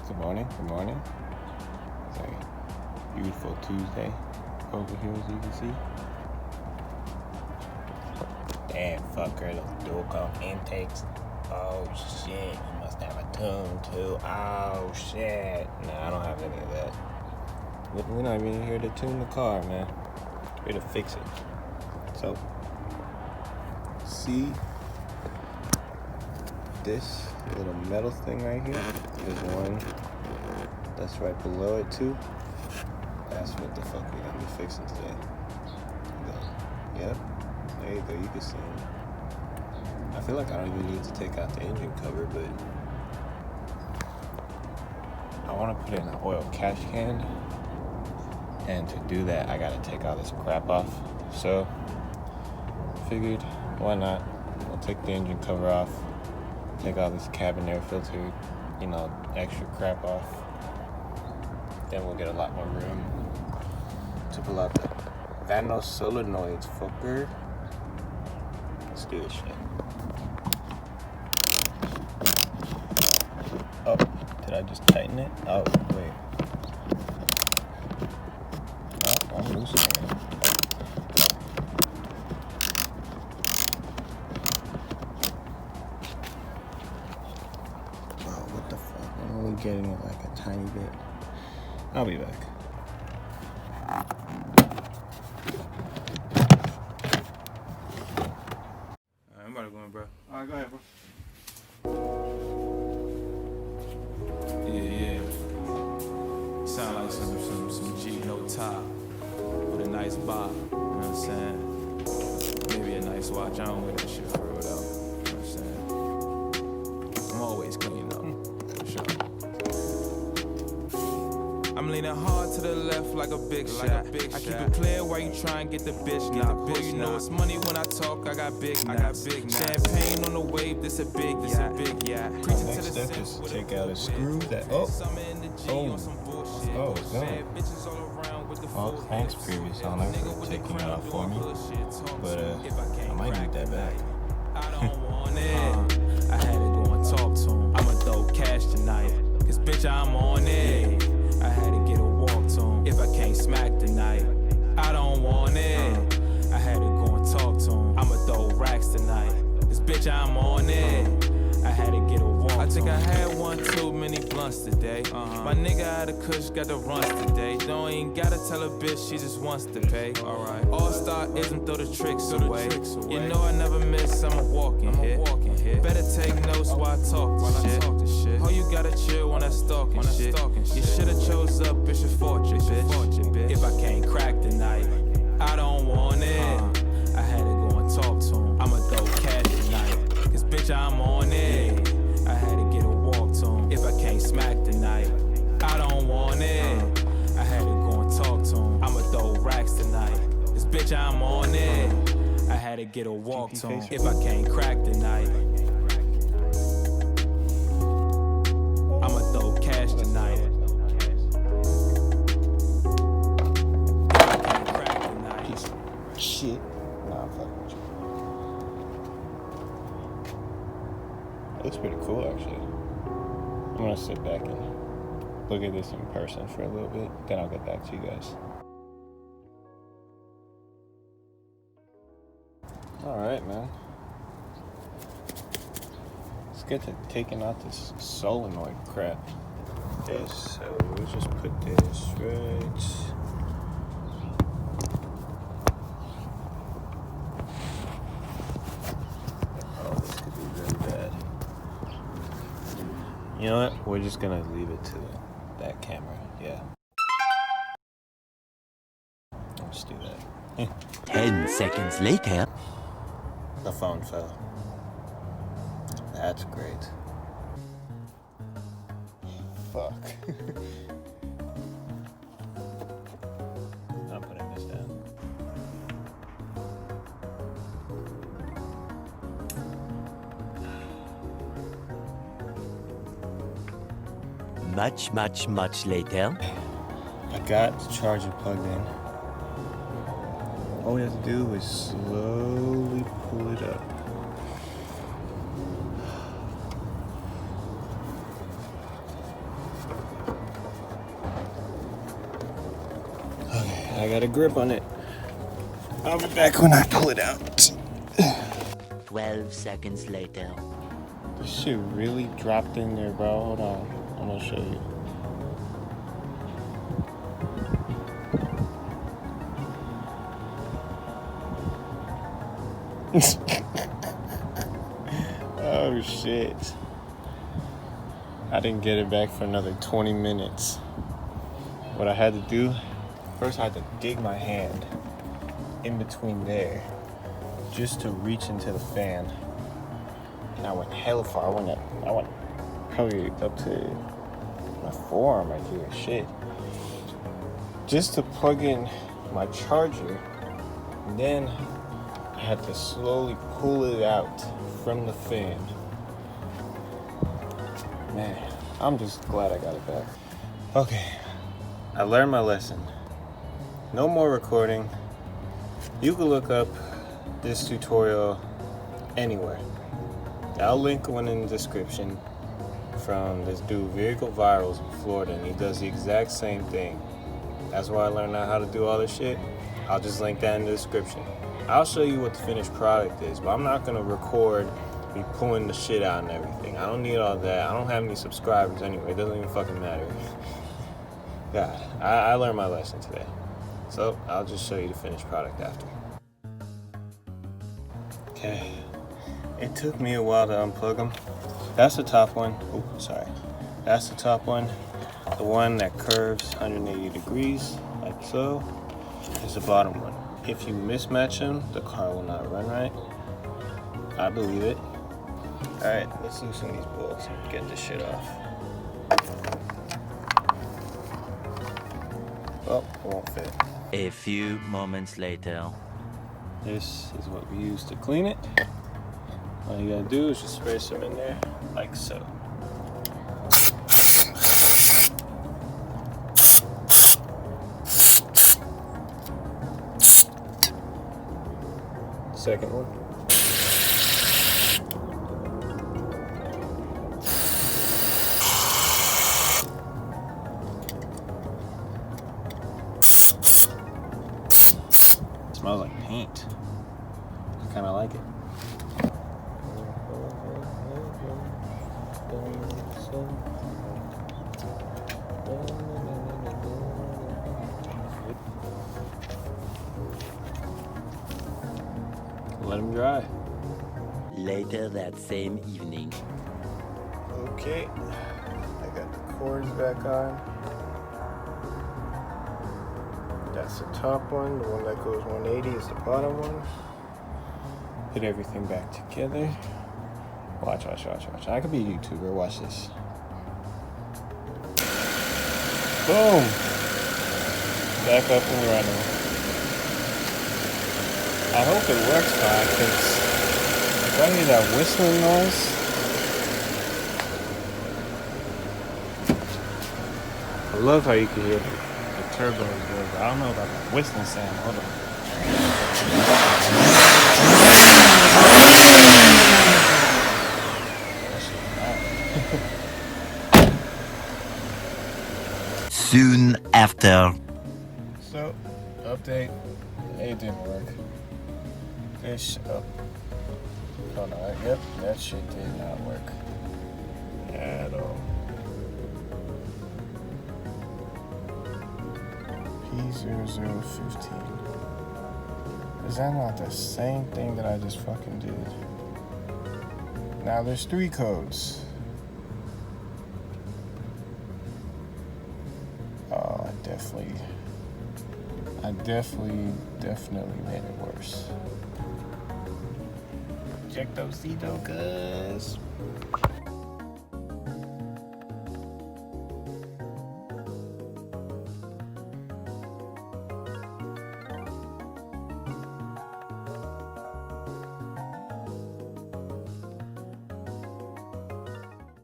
Good morning. It's a beautiful Tuesday over here, as you can see. Damn, fucker, those dual comp intakes. Oh shit, you must have a tune too. Oh shit. Nah, I don't have any of that. We're not even here to tune the car, man. We're here to fix it. So, see this little metal thing right here? There's one that's right below it too. That's what the fuck we're gonna be fixing today. Yep, there you go, you can see it. I feel like I don't even need to take out the engine cover, but I want to put it in an oil catch can, and to do that I gotta take all this crap off. So figured, why not? We'll take the engine cover off, take all this cabin air filter, extra crap off. Then we'll get a lot more room to pull out the Vanos solenoids, fucker. Let's do this shit. Oh, did I just tighten it? Oh, wait. Oh, I'm loosening it. Oh, what the fuck? I'm only getting it like a tiny bit. I'll be back. I'm about to go in, bro. Alright, go ahead, bro. Yeah. Sound like some G no top with a nice bob. You know what I'm saying? Maybe a nice watch. I don't wear that shit for real though. You know what I'm saying? I'm always clean though. For sure. I'm leaning hard to the left like a big shot. I keep it clear while you try and get the bitch knocked. Boy, you know it's money when I talk. I got big knots. Champagne on the wave. This a big yeah. Next step is to take out a screw that. Oh, God. Well, thanks, previous owner, for taking it off for me. But I might need that back. I don't want it. I had to go and talk to him. I'ma throw cash tonight. Cause bitch, I'm on it. I had to get a walk to him. If I can't smack tonight, I don't want it. I had to go and talk to him. I'ma throw racks tonight. Cause bitch, I'm on it. I had to get a walk. I think I had one too many blunts today. My nigga out of Kush got the runs today. Don't even gotta tell a bitch, she just wants to pay. Alright. All-star-ism, throw the tricks away. You know I never miss, I'm a walking hit. Better take notes while I talk this shit. Oh, you gotta chill when I stalking shit. You should've chose up, it's your fortune, bitch. If I can't crack tonight, I don't want it. I had to go and talk to him. I'ma throw cash tonight. Cause bitch, I'm on it. I had to get a walk to him. If I can't smack tonight, I don't want it. I had to go and talk to him. I'ma throw racks tonight. Cause bitch, I'm on it. I had to get a walk to him. If I can't crack tonight, I'ma throw cash tonight. If I can't crack tonight. Shit. Nah, I'm fucking with you. It looks pretty cool, actually. I'm gonna sit back and look at this in person for a little bit, then I'll get back to you guys. Alright, man. Let's get to taking out this solenoid crap. Okay, so we'll just put this right. Oh, this could be really bad. You know what? We're just gonna leave it to that camera. Yeah. Let's do that. 10 seconds later. The phone fell. That's great. Fuck. I'm putting this down. Much later. I got the charger plugged in. All we have to do is slowly pull it up. I got a grip on it. I'll be back when I pull it out. 12 seconds later. This shit really dropped in there, bro. Hold on. I'm gonna show you. Oh shit. I didn't get it back for another 20 minutes. What I had to do, first I had to dig my hand in between there just to reach into the fan. And I went hella far. I went probably up to my forearm right here. Shit. Just to plug in my charger. And then I had to slowly pull it out from the fan. Man, I'm just glad I got it back. Okay. I learned my lesson. No more recording. You can look up this tutorial anywhere. I'll link one in the description from this dude, Vehicle Virals in Florida, and he does the exact same thing. That's why I learned out how to do all this shit. I'll just link that in the description. I'll show you what the finished product is, but I'm not gonna record me pulling the shit out and everything. I don't need all that. I don't have any subscribers anyway. It doesn't even fucking matter. God, I learned my lesson today. So I'll just show you the finished product after. Okay. It took me a while to unplug them. That's the top one. Oh, sorry. That's the top one. The one that curves 180 degrees, like so, is the bottom one. If you mismatch them, the car will not run right. I believe it. Alright, let's loosen these bolts and get this shit off. Oh, it won't fit. A few moments later. This is what we use to clean it. All you gotta do is just spray some in there, like so. Second one. It smells like paint. I kinda like it. Let them dry. Later that same evening. Okay, I got the cords back on. That's the top one. The one that goes 180 is the bottom one. Put everything back together. Watch. I could be a YouTuber. Watch this. Boom. Back up and running. I hope it works fine, because if I hear that whistling noise, I love how you can hear the turbos go, but I don't know about that whistling sound. Hold on. Soon after. So, update. It didn't work. Fish up. Oh no, yep, that shit did not work at all. P0015. Is that not the same thing that I just fucking did? Now there's 3 codes. Oh, I definitely made it worse. Check those cuz.